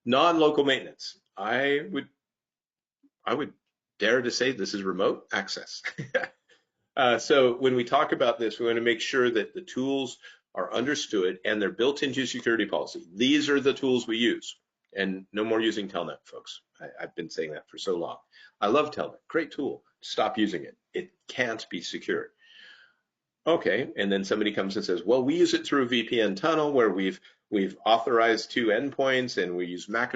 Non-local maintenance. I would dare to say this is remote access. So when we talk about this, we want to make sure that the tools are understood and they're built into security policy. These are the tools we use, and no more using Telnet, folks. I've been saying that for so long. I love Telnet, great tool. Stop using it. It can't be secured. Okay, and then somebody comes and says, well, we use it through a VPN tunnel where we've authorized 2 endpoints and we use MAC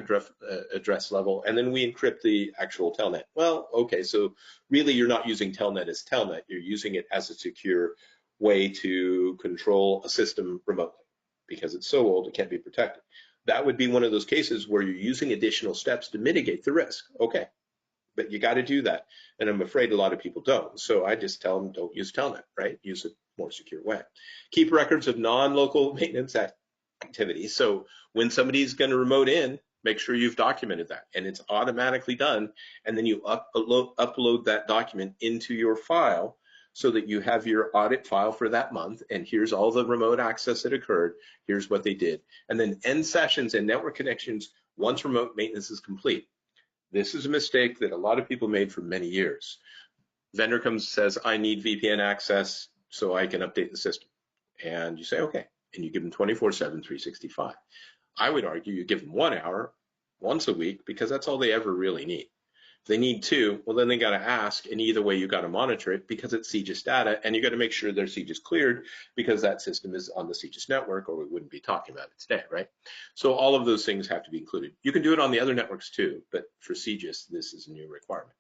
address level, and then we encrypt the actual telnet. Well, okay, so really you're not using telnet as telnet, you're using it as a secure way to control a system remotely because it's so old it can't be protected. That would be one of those cases where you're using additional steps to mitigate the risk. Okay, but you got to do that. And I'm afraid a lot of people don't. So I just tell them, don't use Telnet, right? Use a more secure way. Keep records of non-local maintenance activities. So when somebody's going to remote in, make sure you've documented that and it's automatically done. And then you upload that document into your file so that you have your audit file for that month. And here's all the remote access that occurred. Here's what they did. And then end sessions and network connections once remote maintenance is complete. This is a mistake that a lot of people made for many years. Vendor comes and says, I need VPN access so I can update the system. And you say, okay. And you give them 24/7, 365. I would argue you give them 1 hour once a week because that's all they ever really need. If they need 2, well, then they got to ask, and either way you got to monitor it because it's CJIS data, and you got to make sure their CJIS cleared because that system is on the CJIS network, or we wouldn't be talking about it today, right? So all of those things have to be included. You can do it on the other networks too, but for CJIS, this is a new requirement.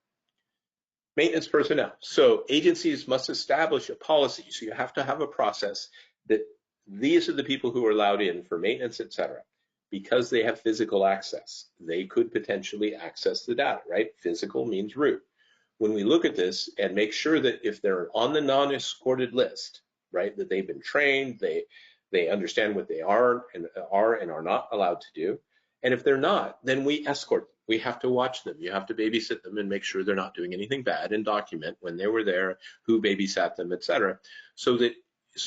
Maintenance personnel. So agencies must establish a policy. So you have to have a process that these are the people who are allowed in for maintenance, et cetera. Because they have physical access, they could potentially access the data, right? Physical means root. When we look at this and make sure that if they're on the non-escorted list, right, that they've been trained, they understand what they are and are not allowed to do. And if they're not, then we escort them. We have to watch them. You have to babysit them and make sure they're not doing anything bad and document when they were there, who babysat them, et cetera, so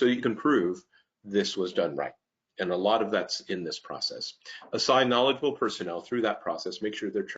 you can prove this was done right. And a lot of that's in this process. Assign knowledgeable personnel through that process, make sure they're trained.